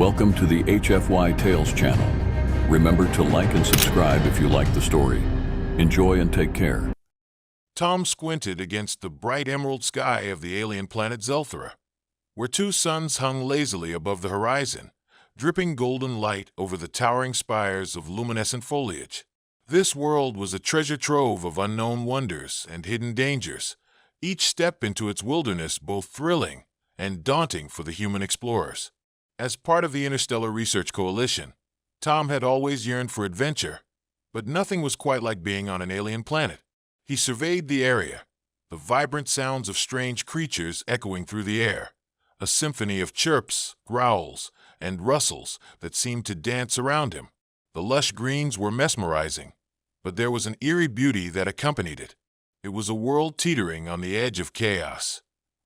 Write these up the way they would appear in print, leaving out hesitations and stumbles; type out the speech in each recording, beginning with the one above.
Welcome to the HFY Tales channel. Remember to like and subscribe if you like the story. Enjoy and take care. Tom squinted against the bright emerald sky of the alien planet Zelthera, where two suns hung lazily above the horizon, dripping golden light over the towering spires of luminescent foliage. This world was a treasure trove of unknown wonders and hidden dangers, each step into its wilderness both thrilling and daunting for the human explorers. As part of the Interstellar Research Coalition, Tom had always yearned for adventure, but nothing was quite like being on an alien planet. He surveyed the area, the vibrant sounds of strange creatures echoing through the air, a symphony of chirps, growls, and rustles that seemed to dance around him. The lush greens were mesmerizing, but there was an eerie beauty that accompanied it. It was a world teetering on the edge of chaos,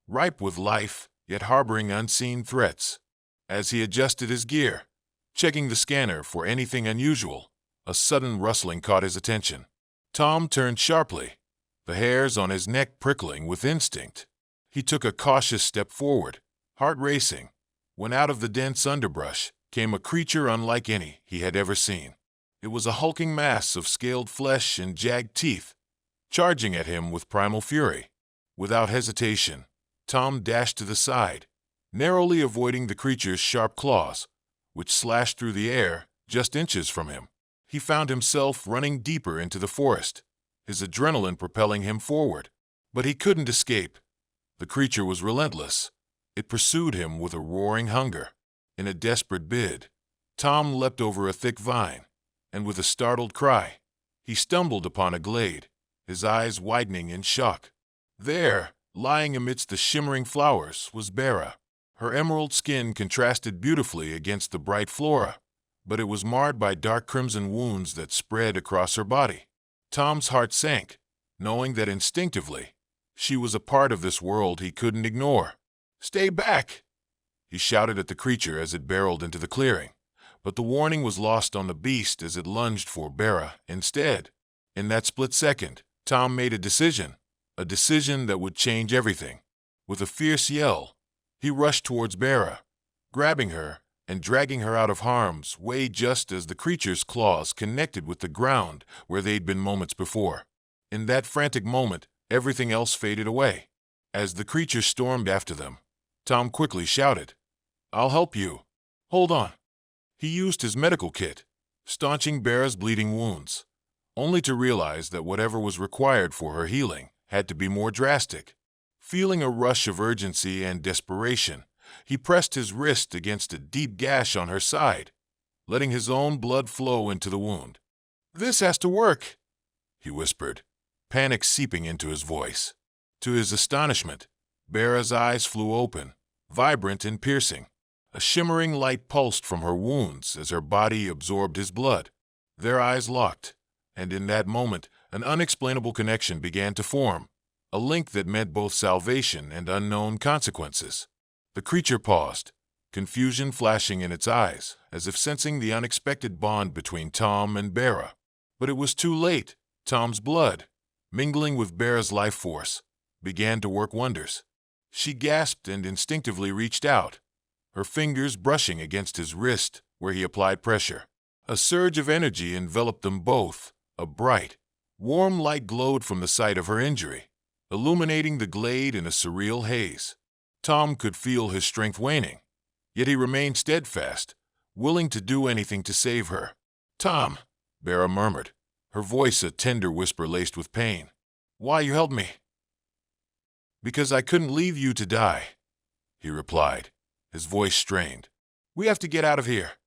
ripe with life, yet harboring unseen threats. As he adjusted his gear, checking the scanner for anything unusual, a sudden rustling caught his attention. Tom turned sharply, the hairs on his neck prickling with instinct. He took a cautious step forward, heart racing, when out of the dense underbrush came a creature unlike any he had ever seen. It was a hulking mass of scaled flesh and jagged teeth, charging at him with primal fury. Without hesitation, Tom dashed to the side, narrowly avoiding the creature's sharp claws, which slashed through the air just inches from him. He found himself running deeper into the forest, his adrenaline propelling him forward. But he couldn't escape. The creature was relentless. It pursued him with a roaring hunger. In a desperate bid, Tom leapt over a thick vine, and with a startled cry, he stumbled upon a glade, his eyes widening in shock. There, lying amidst the shimmering flowers, was Bera. Her emerald skin contrasted beautifully against the bright flora, but it was marred by dark crimson wounds that spread across her body. Tom's heart sank, knowing that instinctively, she was a part of this world he couldn't ignore. "Stay back!" he shouted at the creature as it barreled into the clearing, but the warning was lost on the beast as it lunged for Bera instead. In that split second, Tom made a decision that would change everything. With a fierce yell, he rushed towards Bera, grabbing her and dragging her out of harm's way just as the creature's claws connected with the ground where they'd been moments before. In that frantic moment, everything else faded away. As the creature stormed after them, Tom quickly shouted, "I'll help you. Hold on." He used his medical kit, staunching Bera's bleeding wounds, only to realize that whatever was required for her healing had to be more drastic. Feeling a rush of urgency and desperation, he pressed his wrist against a deep gash on her side, letting his own blood flow into the wound. "This has to work," he whispered, panic seeping into his voice. To his astonishment, Bera's eyes flew open, vibrant and piercing. A shimmering light pulsed from her wounds as her body absorbed his blood. Their eyes locked, and in that moment, an unexplainable connection began to form, a link that meant both salvation and unknown consequences. The creature paused, confusion flashing in its eyes, as if sensing the unexpected bond between Tom and Bera. But it was too late. Tom's blood, mingling with Bera's life force, began to work wonders. She gasped and instinctively reached out, her fingers brushing against his wrist where he applied pressure. A surge of energy enveloped them both. A bright, warm light glowed from the site of her injury, illuminating the glade in a surreal haze. Tom could feel his strength waning, yet he remained steadfast, willing to do anything to save her. "Tom," Bera murmured, her voice a tender whisper laced with pain. "Why you helped me?" "Because I couldn't leave you to die," he replied, his voice strained. "We have to get out of here."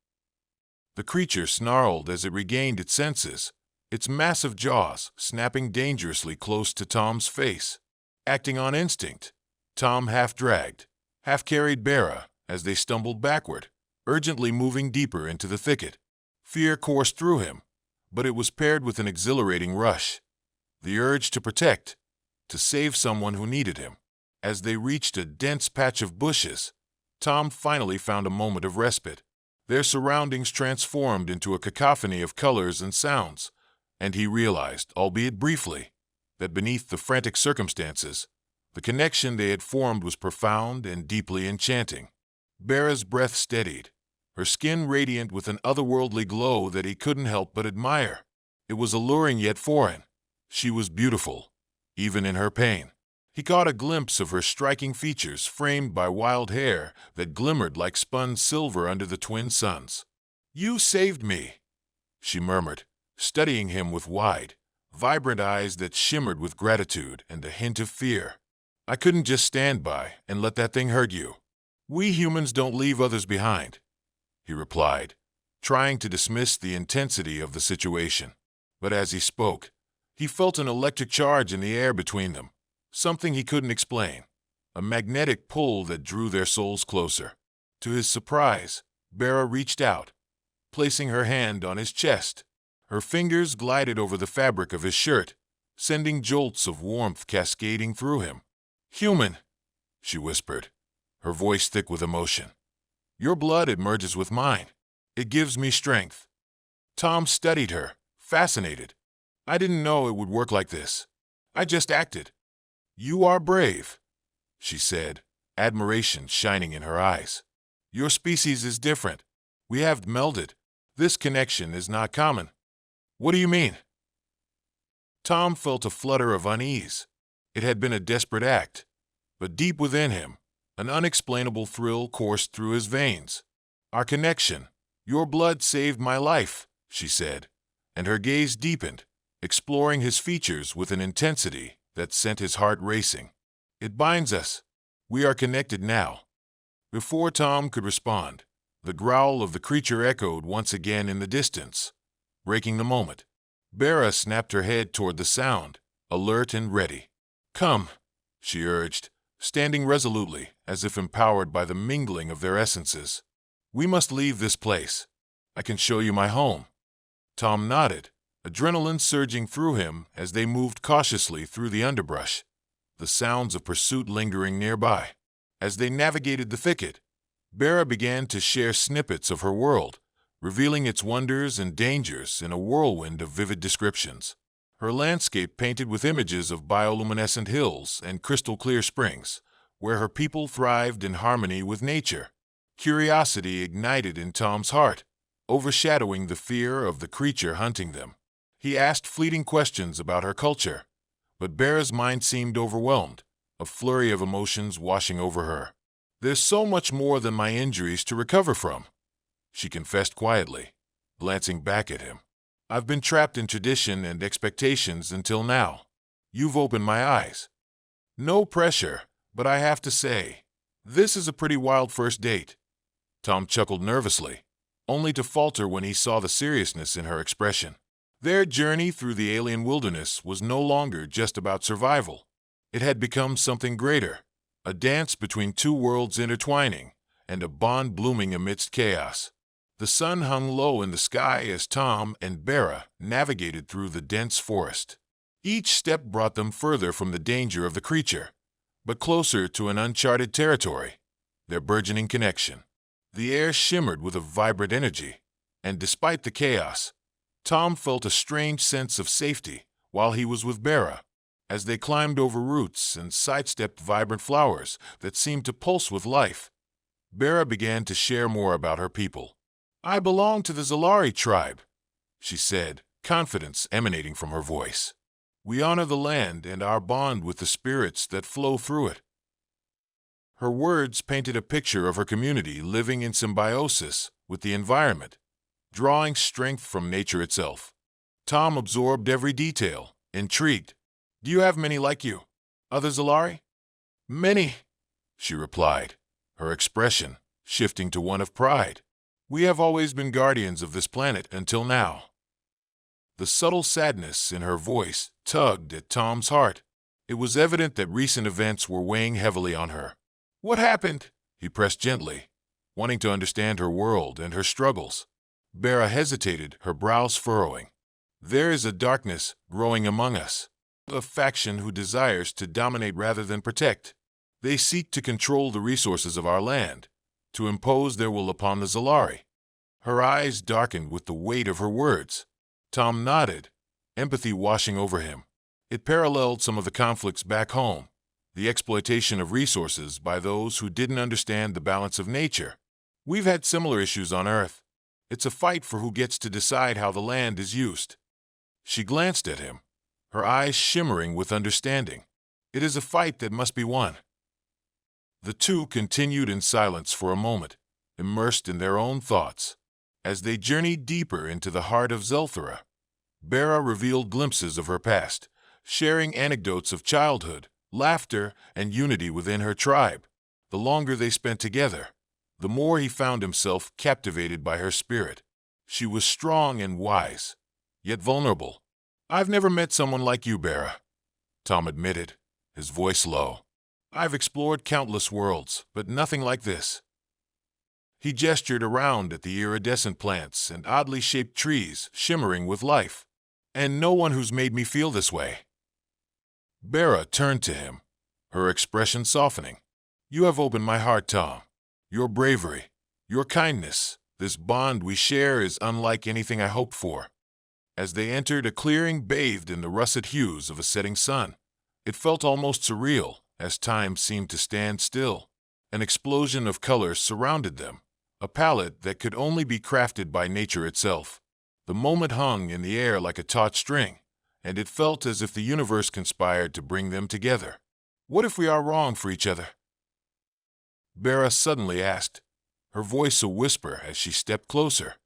The creature snarled as it regained its senses, its massive jaws snapping dangerously close to Tom's face. Acting on instinct, Tom half-dragged, half-carried Bera as they stumbled backward, urgently moving deeper into the thicket. Fear coursed through him, but it was paired with an exhilarating rush, the urge to protect, to save someone who needed him. As they reached a dense patch of bushes, Tom finally found a moment of respite. Their surroundings transformed into a cacophony of colors and sounds, and he realized, albeit briefly, that beneath the frantic circumstances, the connection they had formed was profound and deeply enchanting. Bera's breath steadied, her skin radiant with an otherworldly glow that he couldn't help but admire. It was alluring yet foreign. She was beautiful, even in her pain. He caught a glimpse of her striking features framed by wild hair that glimmered like spun silver under the twin suns. "You saved me," she murmured, studying him with wide, vibrant eyes that shimmered with gratitude and a hint of fear. "I couldn't just stand by and let that thing hurt you. We humans don't leave others behind," he replied, trying to dismiss the intensity of the situation. But as he spoke, he felt an electric charge in the air between them, something he couldn't explain, a magnetic pull that drew their souls closer. To his surprise, Bera reached out, placing her hand on his chest. Her fingers glided over the fabric of his shirt, sending jolts of warmth cascading through him. "Human," she whispered, her voice thick with emotion. "Your blood merges with mine. It gives me strength." Tom studied her, fascinated. "I didn't know it would work like this. I just acted." "You are brave," she said, admiration shining in her eyes. "Your species is different. We have melded. This connection is not common." "What do you mean?" Tom felt a flutter of unease. It had been a desperate act, but deep within him, an unexplainable thrill coursed through his veins. "Our connection. Your blood saved my life," she said, and her gaze deepened, exploring his features with an intensity that sent his heart racing. "It binds us. We are connected now." Before Tom could respond, the growl of the creature echoed once again in the distance, breaking the moment. Bera snapped her head toward the sound, alert and ready. "Come," she urged, standing resolutely as if empowered by the mingling of their essences. "We must leave this place. I can show you my home." Tom nodded, adrenaline surging through him as they moved cautiously through the underbrush, the sounds of pursuit lingering nearby. As they navigated the thicket, Bera began to share snippets of her world, revealing its wonders and dangers in a whirlwind of vivid descriptions. Her landscape painted with images of bioluminescent hills and crystal-clear springs, where her people thrived in harmony with nature. Curiosity ignited in Tom's heart, overshadowing the fear of the creature hunting them. He asked fleeting questions about her culture, but Bera's mind seemed overwhelmed, a flurry of emotions washing over her. "There's so much more than my injuries to recover from," she confessed quietly, glancing back at him. "I've been trapped in tradition and expectations until now. You've opened my eyes." "No pressure, but I have to say, this is a pretty wild first date." Tom chuckled nervously, only to falter when he saw the seriousness in her expression. Their journey through the alien wilderness was no longer just about survival. It had become something greater, a dance between two worlds intertwining, and a bond blooming amidst chaos. The sun hung low in the sky as Tom and Bera navigated through the dense forest. Each step brought them further from the danger of the creature, but closer to an uncharted territory, their burgeoning connection. The air shimmered with a vibrant energy, and despite the chaos, Tom felt a strange sense of safety while he was with Bera, as they climbed over roots and sidestepped vibrant flowers that seemed to pulse with life. Bera began to share more about her people. "I belong to the Zalari tribe," she said, confidence emanating from her voice. "We honor the land and our bond with the spirits that flow through it." Her words painted a picture of her community living in symbiosis with the environment, drawing strength from nature itself. Tom absorbed every detail, intrigued. "Do you have many like you? Other Zalari?" "Many," she replied, her expression shifting to one of pride. "We have always been guardians of this planet until now." The subtle sadness in her voice tugged at Tom's heart. It was evident that recent events were weighing heavily on her. "What happened?" he pressed gently, wanting to understand her world and her struggles. Bera hesitated, her brows furrowing. "There is a darkness growing among us, a faction who desires to dominate rather than protect. They seek to control the resources of our land, to impose their will upon the Zalari." Her eyes darkened with the weight of her words. Tom nodded, empathy washing over him. It paralleled some of the conflicts back home, the exploitation of resources by those who didn't understand the balance of nature. We've had similar issues on Earth. It's a fight for who gets to decide how the land is used. She glanced at him, her eyes shimmering with understanding. It is a fight that must be won. The two continued in silence for a moment, immersed in their own thoughts. As they journeyed deeper into the heart of Zelthera, Bera revealed glimpses of her past, sharing anecdotes of childhood, laughter, and unity within her tribe. The longer they spent together, the more he found himself captivated by her spirit. She was strong and wise, yet vulnerable. "I've never met someone like you, Bera," Tom admitted, his voice low. "I've explored countless worlds, but nothing like this." He gestured around at the iridescent plants and oddly shaped trees shimmering with life. "And no one who's made me feel this way." Bera turned to him, her expression softening. "You have opened my heart, Tom. Your bravery, your kindness, this bond we share is unlike anything I hoped for." As they entered a clearing bathed in the russet hues of a setting sun, it felt almost surreal as time seemed to stand still. An explosion of colors surrounded them, a palette that could only be crafted by nature itself. The moment hung in the air like a taut string, and it felt as if the universe conspired to bring them together. "What if we are wrong for each other?" Bera suddenly asked, her voice a whisper as she stepped closer.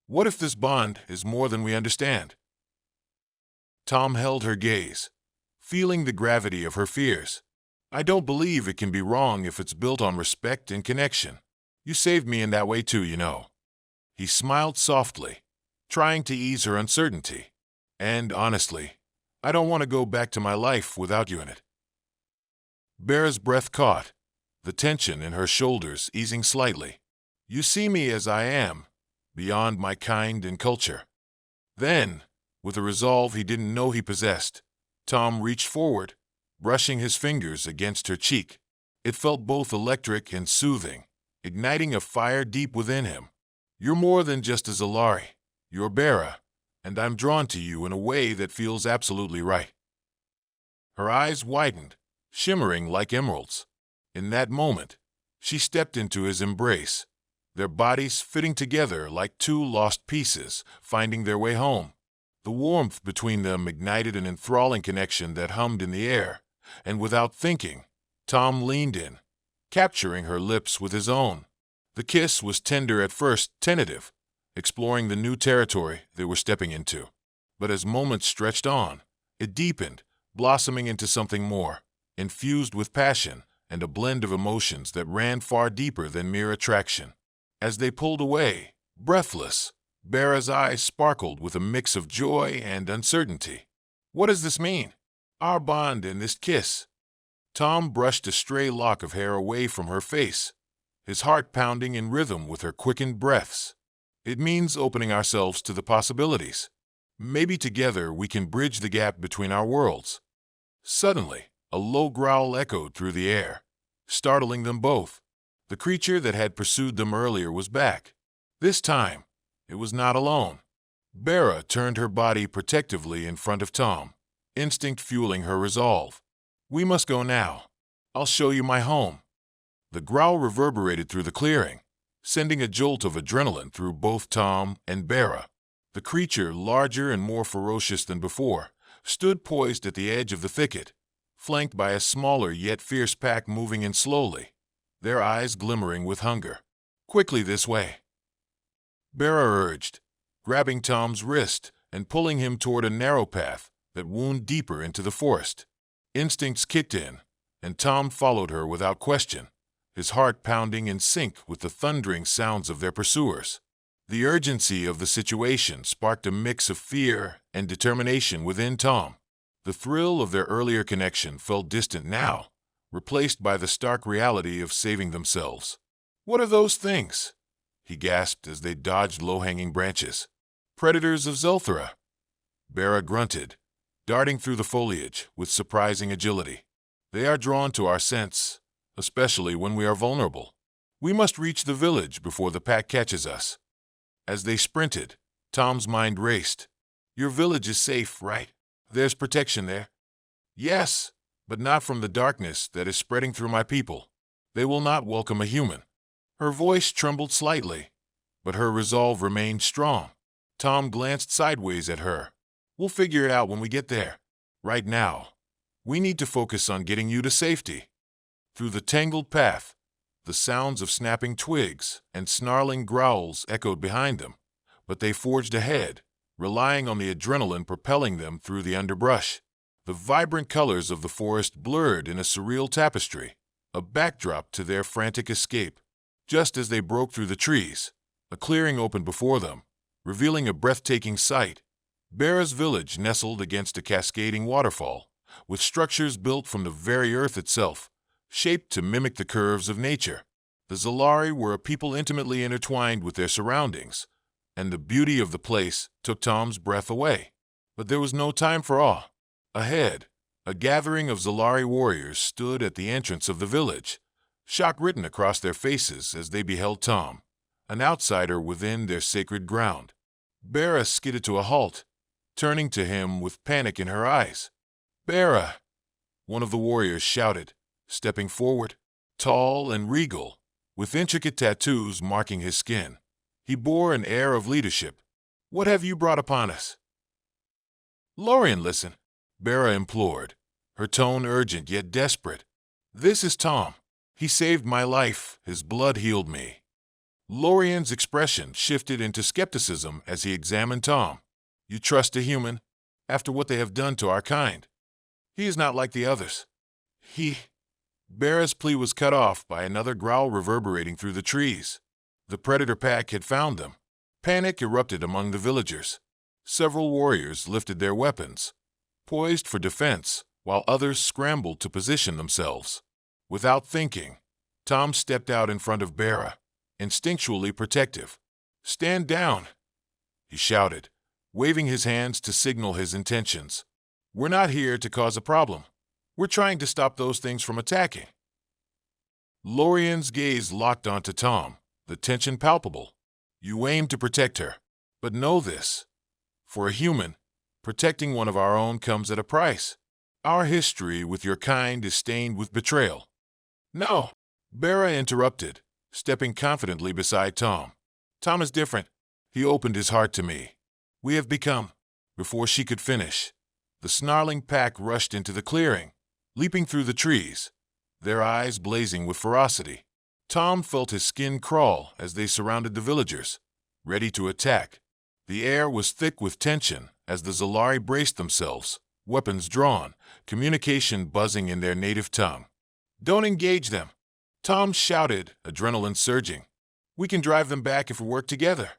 "What if this bond is more than we understand?" Tom held her gaze, feeling the gravity of her fears. "I don't believe it can be wrong if it's built on respect and connection. You saved me in that way too, you know." He smiled softly, trying to ease her uncertainty. "And honestly, I don't want to go back to my life without you in it." Bera's breath caught, the tension in her shoulders easing slightly. "You see me as I am, beyond my kind and culture." Then, with a resolve he didn't know he possessed, Tom reached forward, brushing his fingers against her cheek. It felt both electric and soothing, igniting a fire deep within him. "You're more than just a Zalari. You're Bera, and I'm drawn to you in a way that feels absolutely right." Her eyes widened, shimmering like emeralds. In that moment, she stepped into his embrace, their bodies fitting together like two lost pieces, finding their way home. The warmth between them ignited an enthralling connection that hummed in the air, and without thinking, Tom leaned in, capturing her lips with his own. The kiss was tender at first, tentative, exploring the new territory they were stepping into. But as moments stretched on, it deepened, blossoming into something more, infused with passion and a blend of emotions that ran far deeper than mere attraction. As they pulled away, breathless, Bera's eyes sparkled with a mix of joy and uncertainty. "What does this mean? Our bond and this kiss?" Tom brushed a stray lock of hair away from her face, his heart pounding in rhythm with her quickened breaths. "It means opening ourselves to the possibilities. Maybe together we can bridge the gap between our worlds." Suddenly, a low growl echoed through the air, startling them both. The creature that had pursued them earlier was back. This time, it was not alone. Bera turned her body protectively in front of Tom, instinct fueling her resolve. "We must go now. I'll show you my home." The growl reverberated through the clearing, sending a jolt of adrenaline through both Tom and Bera. The creature, larger and more ferocious than before, stood poised at the edge of the thicket, flanked by a smaller yet fierce pack moving in slowly, their eyes glimmering with hunger. "Quickly this way," Bera urged, grabbing Tom's wrist and pulling him toward a narrow path that wound deeper into the forest. Instincts kicked in, and Tom followed her without question, his heart pounding in sync with the thundering sounds of their pursuers. The urgency of the situation sparked a mix of fear and determination within Tom. The thrill of their earlier connection felt distant now, replaced by the stark reality of saving themselves. "What are those things?" he gasped as they dodged low-hanging branches. "Predators of Zelthera," Bera grunted, darting through the foliage with surprising agility. "They are drawn to our scents, especially when we are vulnerable. We must reach the village before the pack catches us." As they sprinted, Tom's mind raced. "Your village is safe, right? There's protection there." "Yes, but not from the darkness that is spreading through my people. They will not welcome a human." Her voice trembled slightly, but her resolve remained strong. Tom glanced sideways at her. "We'll figure it out when we get there. Right now, we need to focus on getting you to safety." Through the tangled path, the sounds of snapping twigs and snarling growls echoed behind them, but they forged ahead, relying on the adrenaline propelling them through the underbrush. The vibrant colors of the forest blurred in a surreal tapestry, a backdrop to their frantic escape. Just as they broke through the trees, a clearing opened before them, revealing a breathtaking sight. Bera's village nestled against a cascading waterfall, with structures built from the very earth itself, shaped to mimic the curves of nature. The Zalari were a people intimately intertwined with their surroundings, and the beauty of the place took Tom's breath away. But there was no time for awe. Ahead, a gathering of Zalari warriors stood at the entrance of the village, shock written across their faces as they beheld Tom, an outsider within their sacred ground. Bera skidded to a halt, turning to him with panic in her eyes. "Bera!" one of the warriors shouted, stepping forward. Tall and regal, with intricate tattoos marking his skin, he bore an air of leadership. "What have you brought upon us?" "Lorien, listen," Bera implored, her tone urgent yet desperate. "This is Tom. He saved my life. His blood healed me." Lorien's expression shifted into skepticism as he examined Tom. "You trust a human, after what they have done to our kind? He is not like the others. Bera's plea was cut off by another growl reverberating through the trees. The predator pack had found them. Panic erupted among the villagers. Several warriors lifted their weapons, poised for defense, while others scrambled to position themselves. Without thinking, Tom stepped out in front of Bera, instinctually protective. "Stand down," he shouted, waving his hands to signal his intentions. "We're not here to cause a problem. We're trying to stop those things from attacking." Lorien's gaze locked onto Tom, the tension palpable. "You aim to protect her, but know this. For a human, protecting one of our own comes at a price. Our history with your kind is stained with betrayal." "No," Bera interrupted, stepping confidently beside Tom. "Tom is different. He opened his heart to me. We have become—" Before she could finish, the snarling pack rushed into the clearing, leaping through the trees, their eyes blazing with ferocity. Tom felt his skin crawl as they surrounded the villagers, ready to attack. The air was thick with tension as the Zalari braced themselves, weapons drawn, communication buzzing in their native tongue. "Don't engage them," Tom shouted, adrenaline surging. "We can drive them back if we work together."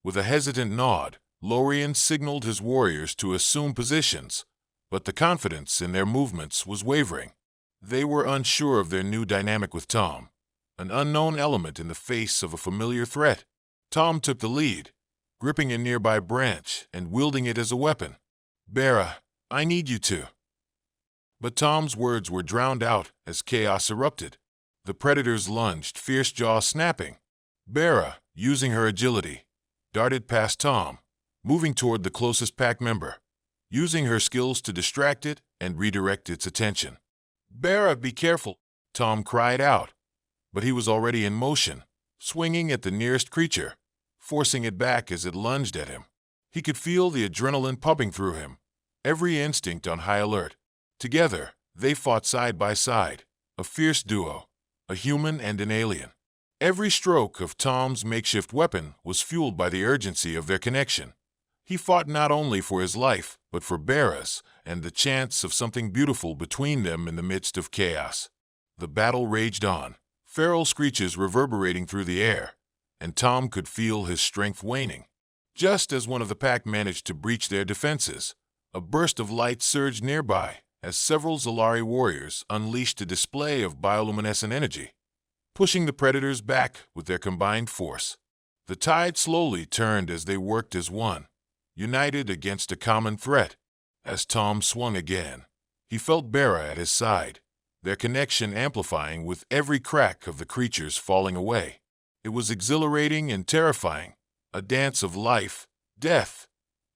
With a hesitant nod, Lorien signaled his warriors to assume positions, but the confidence in their movements was wavering. They were unsure of their new dynamic with Tom, an unknown element in the face of a familiar threat. Tom took the lead, gripping a nearby branch and wielding it as a weapon. "Bera, I need you to." But Tom's words were drowned out as chaos erupted. The predators lunged, fierce jaws snapping. Bera, using her agility, darted past Tom, moving toward the closest pack member, using her skills to distract it and redirect its attention. "Bera, be careful," Tom cried out, but he was already in motion, swinging at the nearest creature, forcing it back as it lunged at him. He could feel the adrenaline pumping through him, every instinct on high alert. Together, they fought side by side, a fierce duo, a human and an alien. Every stroke of Tom's makeshift weapon was fueled by the urgency of their connection. He fought not only for his life, but for Bera's and the chance of something beautiful between them in the midst of chaos. The battle raged on, feral screeches reverberating through the air, and Tom could feel his strength waning. Just as one of the pack managed to breach their defenses, a burst of light surged nearby as several Zalari warriors unleashed a display of bioluminescent energy, pushing the predators back with their combined force. The tide slowly turned as they worked as one, united against a common threat. As Tom swung again, he felt Bera at his side, their connection amplifying with every crack of the creatures falling away. It was exhilarating and terrifying, a dance of life, death,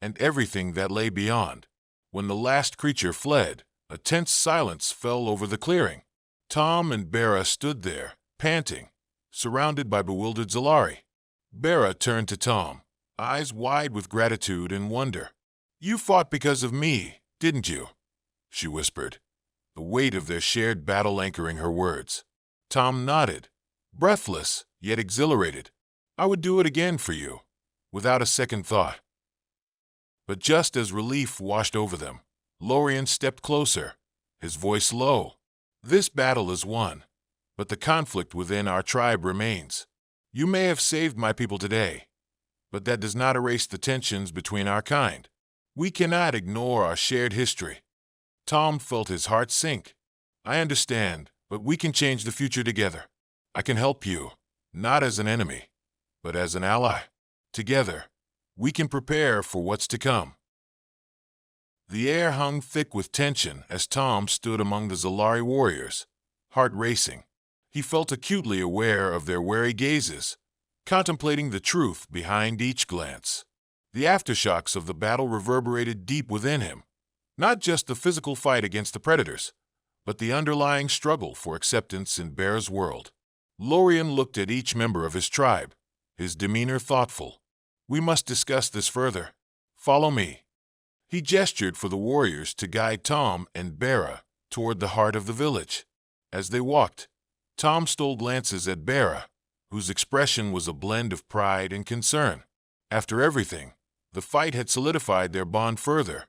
and everything that lay beyond. When the last creature fled, a tense silence fell over the clearing. Tom and Bera stood there, panting, surrounded by bewildered Zalari. Bera turned to Tom, eyes wide with gratitude and wonder. "You fought because of me, didn't you?" she whispered, the weight of their shared battle anchoring her words. Tom nodded, breathless yet exhilarated. "I would do it again for you," without a second thought. But just as relief washed over them, Lorien stepped closer, his voice low. "This battle is won, but the conflict within our tribe remains. You may have saved my people today, but that does not erase the tensions between our kind. We cannot ignore our shared history." Tom felt his heart sink. "I understand, but we can change the future together. I can help you, not as an enemy, but as an ally. Together, we can prepare for what's to come." The air hung thick with tension as Tom stood among the Zalari warriors, heart racing. He felt acutely aware of their wary gazes, contemplating the truth behind each glance. The aftershocks of the battle reverberated deep within him, not just the physical fight against the predators, but the underlying struggle for acceptance in Bear's world. Lorien looked at each member of his tribe, his demeanor thoughtful. "We must discuss this further. Follow me." He gestured for the warriors to guide Tom and Bera toward the heart of the village. As they walked, Tom stole glances at Bera, whose expression was a blend of pride and concern. After everything, the fight had solidified their bond further,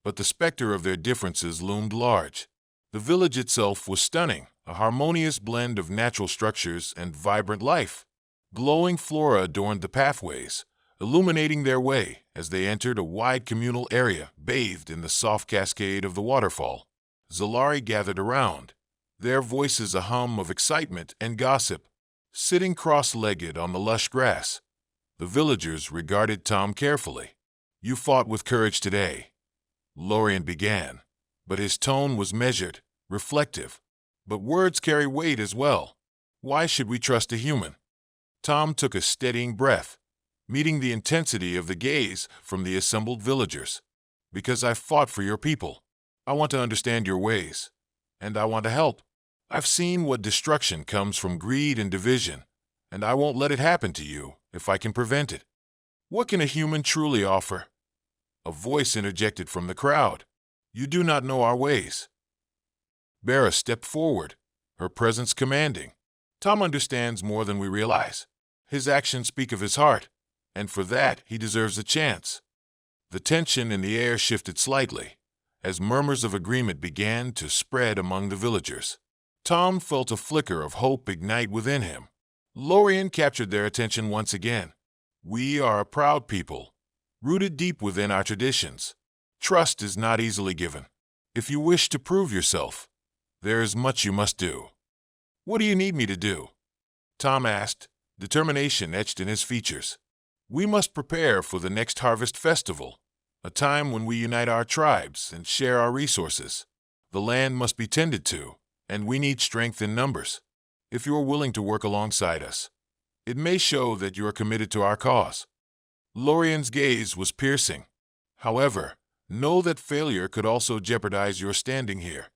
but the specter of their differences loomed large. The village itself was stunning, a harmonious blend of natural structures and vibrant life. Glowing flora adorned the pathways, illuminating their way as they entered a wide communal area bathed in the soft cascade of the waterfall. Zalari gathered around, their voices a hum of excitement and gossip. Sitting cross-legged on the lush grass, the villagers regarded Tom carefully. "You fought with courage today," Lorien began, but his tone was measured, reflective. "But words carry weight as well. Why should we trust a human?" Tom took a steadying breath, meeting the intensity of the gaze from the assembled villagers. "Because I fought for your people. I want to understand your ways, and I want to help. I've seen what destruction comes from greed and division, and I won't let it happen to you if I can prevent it." "What can a human truly offer?" A voice interjected from the crowd. "You do not know our ways." Bera stepped forward, her presence commanding. "Tom understands more than we realize. His actions speak of his heart, and for that he deserves a chance." The tension in the air shifted slightly, as murmurs of agreement began to spread among the villagers. Tom felt a flicker of hope ignite within him. Lorien captured their attention once again. "We are a proud people, rooted deep within our traditions. Trust is not easily given. If you wish to prove yourself, there is much you must do." "What do you need me to do?" Tom asked, determination etched in his features. "We must prepare for the next harvest festival, a time when we unite our tribes and share our resources. The land must be tended to, and we need strength in numbers. If you are willing to work alongside us, it may show that you are committed to our cause." Lorien's gaze was piercing. "However, know that failure could also jeopardize your standing here."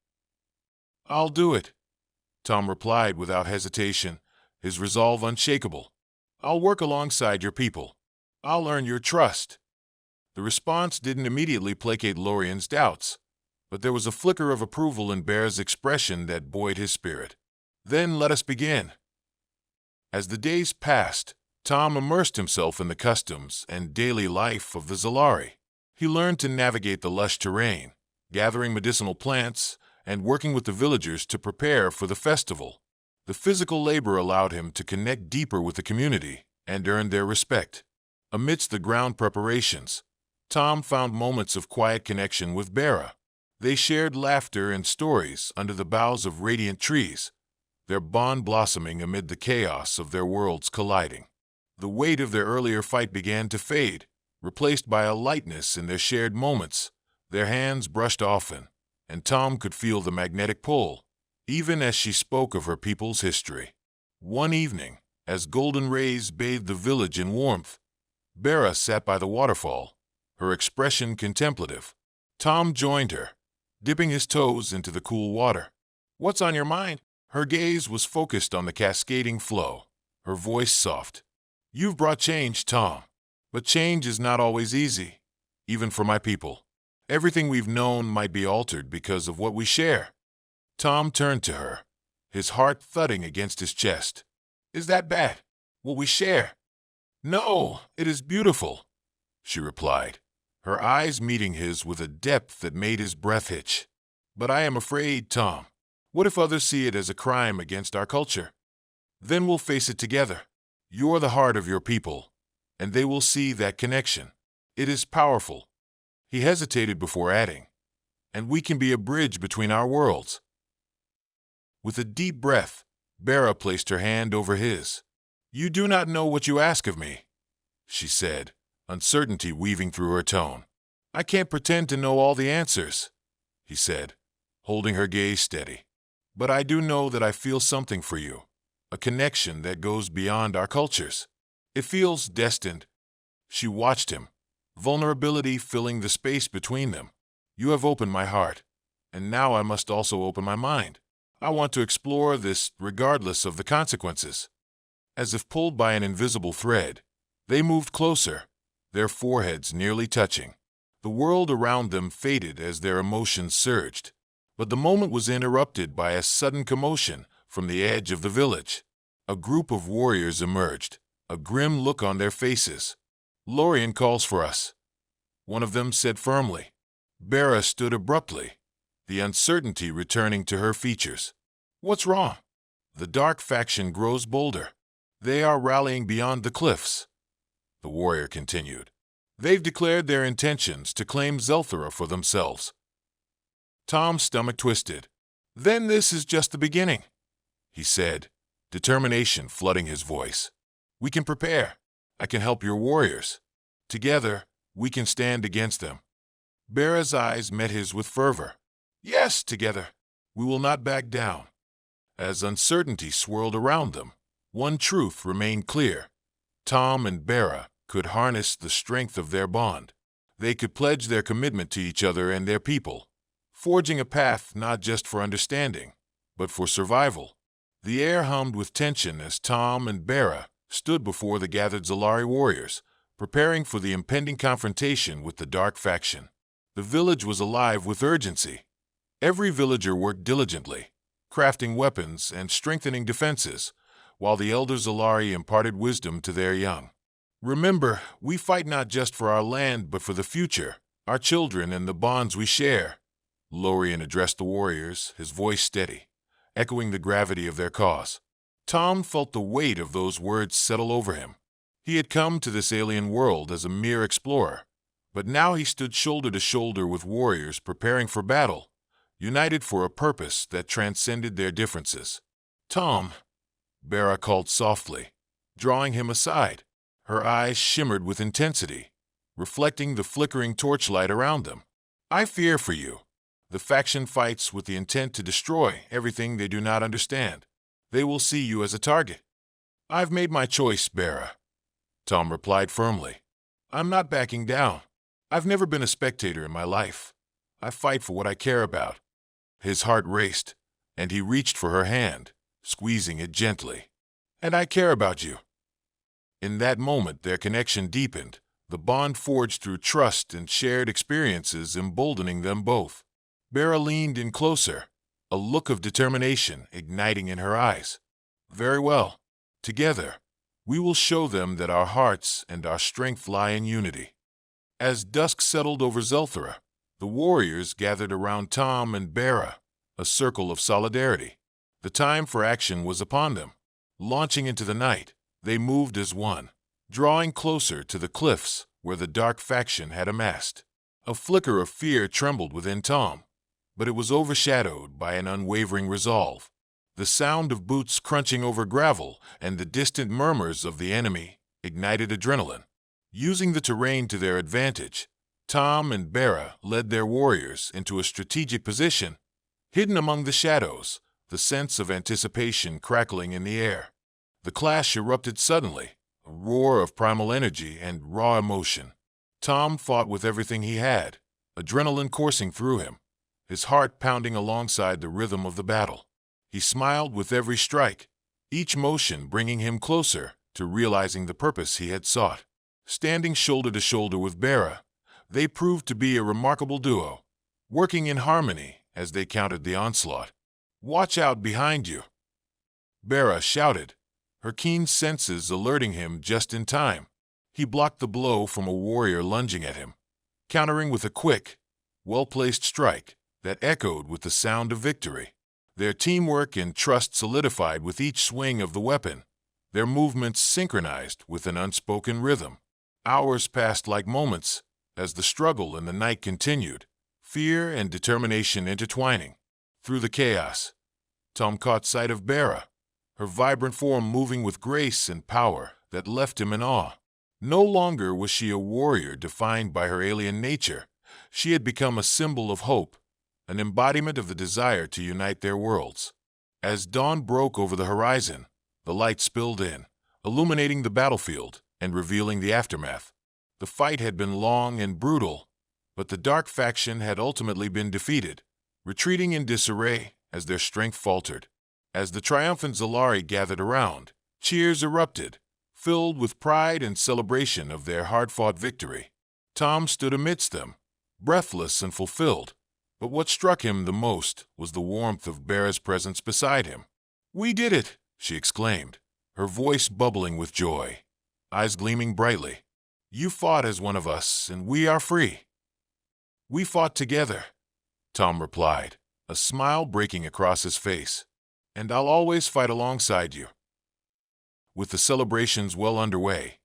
"I'll do it," Tom replied without hesitation, his resolve unshakable. "I'll work alongside your people. I'll earn your trust." The response didn't immediately placate Lorien's doubts, but there was a flicker of approval in Bear's expression that buoyed his spirit. "Then let us begin." As the days passed, Tom immersed himself in the customs and daily life of the Zalari. He learned to navigate the lush terrain, gathering medicinal plants, and working with the villagers to prepare for the festival. The physical labor allowed him to connect deeper with the community and earn their respect. Amidst the ground preparations, Tom found moments of quiet connection with Bera. They shared laughter and stories under the boughs of radiant trees, their bond blossoming amid the chaos of their worlds colliding. The weight of their earlier fight began to fade, replaced by a lightness in their shared moments. Their hands brushed often, and Tom could feel the magnetic pull, even as she spoke of her people's history. One evening, as golden rays bathed the village in warmth, Bera sat by the waterfall, her expression contemplative. Tom joined her, dipping his toes into the cool water. "What's on your mind?" Her gaze was focused on the cascading flow, her voice soft. "You've brought change, Tom. But change is not always easy, even for my people. Everything we've known might be altered because of what we share." Tom turned to her, his heart thudding against his chest. "Is that bad, what we share?" "No, it is beautiful," she replied, her eyes meeting his with a depth that made his breath hitch. "But I am afraid, Tom. What if others see it as a crime against our culture? Then we'll face it together. You're the heart of your people, and they will see that connection. It is powerful." He hesitated before adding, "And we can be a bridge between our worlds." With a deep breath, Bera placed her hand over his. "You do not know what you ask of me," she said, uncertainty weaving through her tone. "I can't pretend to know all the answers," he said, holding her gaze steady. "But I do know that I feel something for you, a connection that goes beyond our cultures. It feels destined." She watched him, vulnerability filling the space between them. "You have opened my heart, and now I must also open my mind. I want to explore this regardless of the consequences." As if pulled by an invisible thread, they moved closer, their foreheads nearly touching. The world around them faded as their emotions surged, but the moment was interrupted by a sudden commotion from the edge of the village. A group of warriors emerged, a grim look on their faces. "Lorien calls for us," one of them said firmly. Bera stood abruptly, the uncertainty returning to her features. "What's wrong?" "The dark faction grows bolder. They are rallying beyond the cliffs," the warrior continued. "They've declared their intentions to claim Zelthera for themselves." Tom's stomach twisted. "Then this is just the beginning," he said, determination flooding his voice. "We can prepare. I can help your warriors. Together, we can stand against them." Bera's eyes met his with fervor. "Yes, together. We will not back down." As uncertainty swirled around them, one truth remained clear. Tom and Bera could harness the strength of their bond. They could pledge their commitment to each other and their people, forging a path not just for understanding, but for survival. The air hummed with tension as Tom and Bera stood before the gathered Zalari warriors, preparing for the impending confrontation with the dark faction. The village was alive with urgency. Every villager worked diligently, crafting weapons and strengthening defenses, while the elder Zalari imparted wisdom to their young. "Remember, we fight not just for our land, but for the future, our children, and the bonds we share." Lorien addressed the warriors, his voice steady, echoing the gravity of their cause. Tom felt the weight of those words settle over him. He had come to this alien world as a mere explorer, but now he stood shoulder to shoulder with warriors preparing for battle, united for a purpose that transcended their differences. "Tom," Bera called softly, drawing him aside. Her eyes shimmered with intensity, reflecting the flickering torchlight around them. "I fear for you. The faction fights with the intent to destroy everything they do not understand. They will see you as a target." "I've made my choice, Bera," Tom replied firmly. "I'm not backing down. I've never been a spectator in my life. I fight for what I care about." His heart raced, and he reached for her hand, squeezing it gently. "And I care about you." In that moment, their connection deepened, the bond forged through trust and shared experiences emboldening them both. Bera leaned in closer, a look of determination igniting in her eyes. "Very well. Together, we will show them that our hearts and our strength lie in unity." As dusk settled over Zelthera, the warriors gathered around Tom and Bera, a circle of solidarity. The time for action was upon them. Launching into the night, they moved as one, drawing closer to the cliffs where the dark faction had amassed. A flicker of fear trembled within Tom, but it was overshadowed by an unwavering resolve. The sound of boots crunching over gravel and the distant murmurs of the enemy ignited adrenaline. Using the terrain to their advantage, Tom and Bera led their warriors into a strategic position. Hidden among the shadows, the sense of anticipation crackling in the air. The clash erupted suddenly, a roar of primal energy and raw emotion. Tom fought with everything he had, adrenaline coursing through him, his heart pounding alongside the rhythm of the battle. He smiled with every strike, each motion bringing him closer to realizing the purpose he had sought. Standing shoulder to shoulder with Bera, they proved to be a remarkable duo, working in harmony as they countered the onslaught. "Watch out behind you," Bera shouted, her keen senses alerting him just in time. He blocked the blow from a warrior lunging at him, countering with a quick, well-placed strike that echoed with the sound of victory. Their teamwork and trust solidified with each swing of the weapon, their movements synchronized with an unspoken rhythm. Hours passed like moments as the struggle in the night continued, fear and determination intertwining. Through the chaos, Tom caught sight of Bera, her vibrant form moving with grace and power that left him in awe. No longer was she a warrior defined by her alien nature. She had become a symbol of hope, an embodiment of the desire to unite their worlds. As dawn broke over the horizon, the light spilled in, illuminating the battlefield and revealing the aftermath. The fight had been long and brutal, but the dark faction had ultimately been defeated, retreating in disarray as their strength faltered. As the triumphant Zalari gathered around, cheers erupted, filled with pride and celebration of their hard-fought victory. Tom stood amidst them, breathless and fulfilled, but what struck him the most was the warmth of Bera's presence beside him. "We did it!" she exclaimed, her voice bubbling with joy, eyes gleaming brightly. "You fought as one of us, and we are free." "We fought together," Tom replied, a smile breaking across his face. "And I'll always fight alongside you." With the celebrations well underway,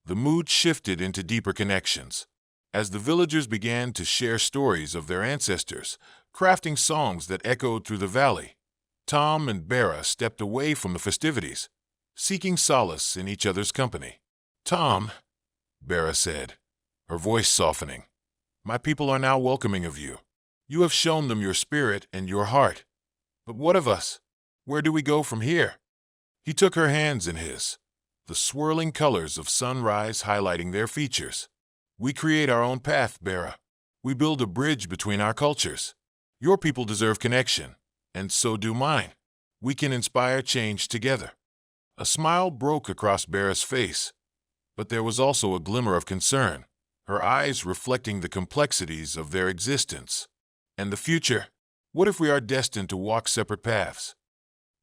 the mood shifted into deeper connections. As the villagers began to share stories of their ancestors, crafting songs that echoed through the valley, Tom and Bera stepped away from the festivities, seeking solace in each other's company. "Tom," Bera said, her voice softening, "my people are now welcoming of you. You have shown them your spirit and your heart. But what of us? Where do we go from here?" He took her hands in his, the swirling colors of sunrise highlighting their features. "We create our own path, Bera. We build a bridge between our cultures. Your people deserve connection, and so do mine. We can inspire change together." A smile broke across Bera's face, but there was also a glimmer of concern, her eyes reflecting the complexities of their existence. "And the future? What if we are destined to walk separate paths?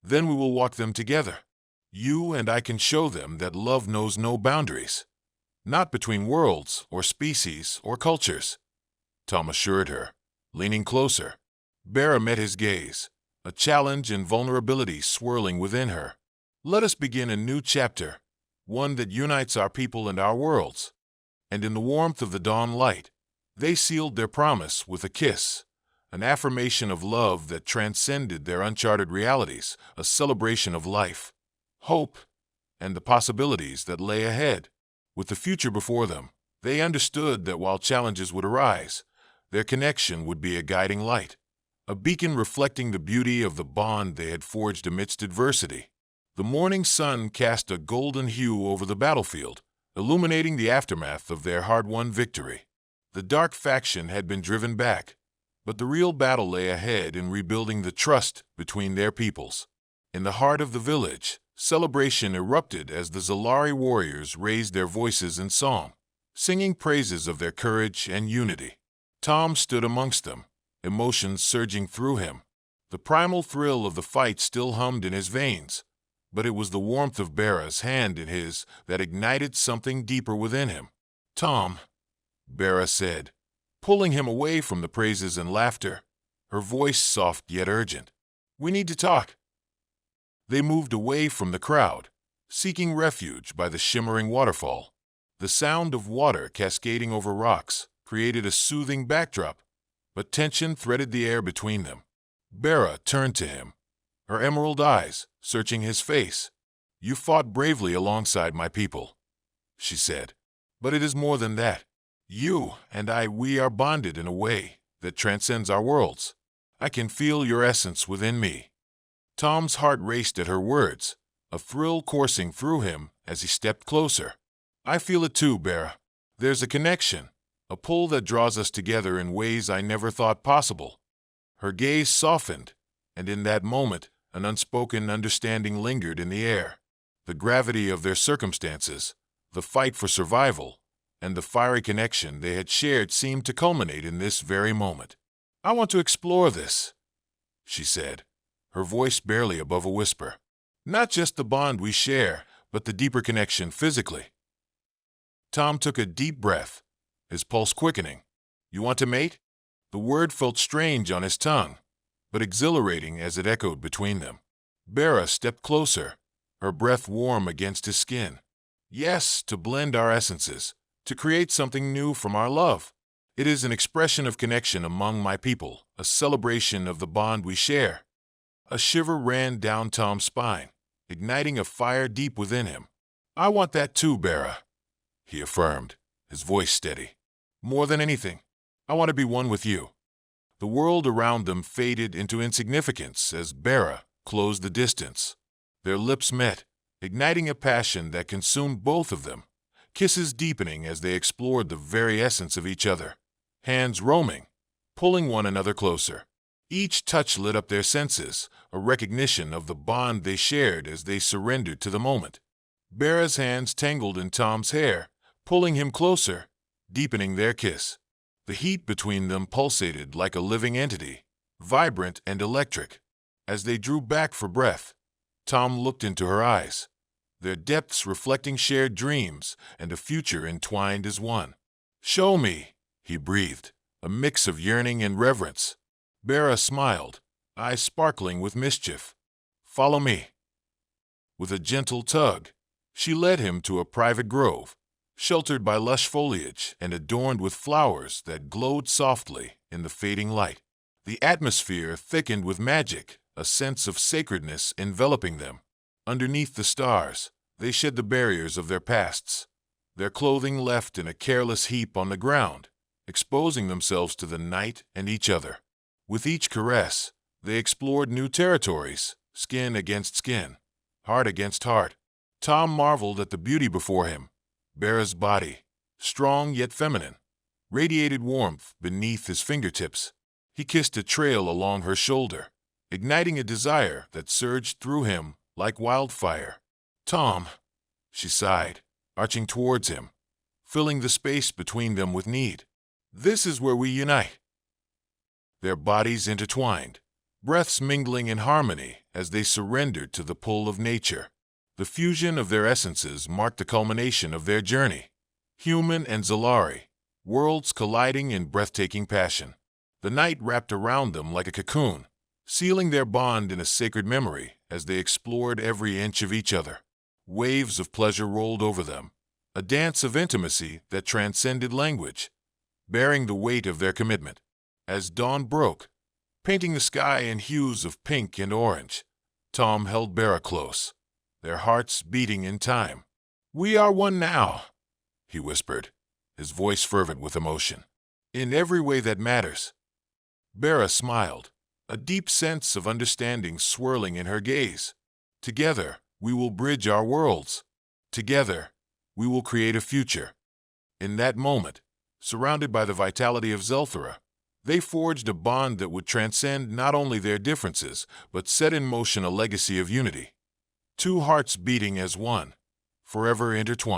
Then we will walk them together. You and I can show them that love knows no boundaries, not between worlds or species or cultures," Tom assured her, leaning closer. Bera met his gaze, a challenge and vulnerability swirling within her. "Let us begin a new chapter, one that unites our people and our worlds." And in the warmth of the dawn light, they sealed their promise with a kiss, an affirmation of love that transcended their uncharted realities, a celebration of life, hope, and the possibilities that lay ahead. With the future before them, they understood that while challenges would arise, their connection would be a guiding light, a beacon reflecting the beauty of the bond they had forged amidst adversity. The morning sun cast a golden hue over the battlefield, illuminating the aftermath of their hard-won victory. The dark faction had been driven back, but the real battle lay ahead in rebuilding the trust between their peoples. In the heart of the village, celebration erupted as the Zalari warriors raised their voices in song, singing praises of their courage and unity. Tom stood amongst them, emotions surging through him. The primal thrill of the fight still hummed in his veins, but it was the warmth of Bera's hand in his that ignited something deeper within him. "Tom," Bera said, pulling him away from the praises and laughter, her voice soft yet urgent. "We need to talk." They moved away from the crowd, seeking refuge by the shimmering waterfall. The sound of water cascading over rocks created a soothing backdrop, but tension threaded the air between them. Bera turned to him, her emerald eyes searching his face. "You fought bravely alongside my people," she said, "but it is more than that. You and I, we are bonded in a way that transcends our worlds. I can feel your essence within me." Tom's heart raced at her words, a thrill coursing through him as he stepped closer. "I feel it too, Bera. There's a connection, a pull that draws us together in ways I never thought possible." Her gaze softened, and in that moment, An unspoken understanding lingered in the air. The gravity of their circumstances, the fight for survival, and the fiery connection they had shared seemed to culminate in this very moment. "I want to explore this," she said, her voice barely above a whisper. "Not just the bond we share, but the deeper connection physically." Tom took a deep breath, his pulse quickening. "You want to mate?" The word felt strange on his tongue, but exhilarating as it echoed between them. Bera stepped closer, her breath warm against his skin. "Yes, to blend our essences, to create something new from our love. It is an expression of connection among my people, a celebration of the bond we share." A shiver ran down Tom's spine, igniting a fire deep within him. "I want that too, Bera," he affirmed, his voice steady. "More than anything, I want to be one with you." The world around them faded into insignificance as Bera closed the distance. Their lips met, igniting a passion that consumed both of them, kisses deepening as they explored the very essence of each other, hands roaming, pulling one another closer. Each touch lit up their senses, a recognition of the bond they shared as they surrendered to the moment. Bera's hands tangled in Tom's hair, pulling him closer, deepening their kiss. The heat between them pulsated like a living entity, vibrant and electric. As they drew back for breath, Tom looked into her eyes, their depths reflecting shared dreams and a future entwined as one. "Show me," he breathed, a mix of yearning and reverence. Bera smiled, eyes sparkling with mischief. "Follow me." With a gentle tug, she led him to a private grove, sheltered by lush foliage and adorned with flowers that glowed softly in the fading light. The atmosphere thickened with magic, a sense of sacredness enveloping them. Underneath the stars, they shed the barriers of their pasts, their clothing left in a careless heap on the ground, exposing themselves to the night and each other. With each caress, they explored new territories, skin against skin, heart against heart. Tom marveled at the beauty before him. Bera's body, strong yet feminine, radiated warmth beneath his fingertips. He kissed a trail along her shoulder, igniting a desire that surged through him like wildfire. "Tom," she sighed, arching towards him, filling the space between them with need. "This is where we unite." Their bodies intertwined, breaths mingling in harmony as they surrendered to the pull of nature. The fusion of their essences marked the culmination of their journey. Human and Zalari, worlds colliding in breathtaking passion. The night wrapped around them like a cocoon, sealing their bond in a sacred memory as they explored every inch of each other. Waves of pleasure rolled over them, a dance of intimacy that transcended language, bearing the weight of their commitment. As dawn broke, painting the sky in hues of pink and orange, Tom held Bera close, their hearts beating in time. "We are one now," he whispered, his voice fervent with emotion. "In every way that matters." Bera smiled, a deep sense of understanding swirling in her gaze. "Together, we will bridge our worlds. Together, we will create a future." In that moment, surrounded by the vitality of Zelthera, they forged a bond that would transcend not only their differences, but set in motion a legacy of unity. Two hearts beating as one, forever intertwined.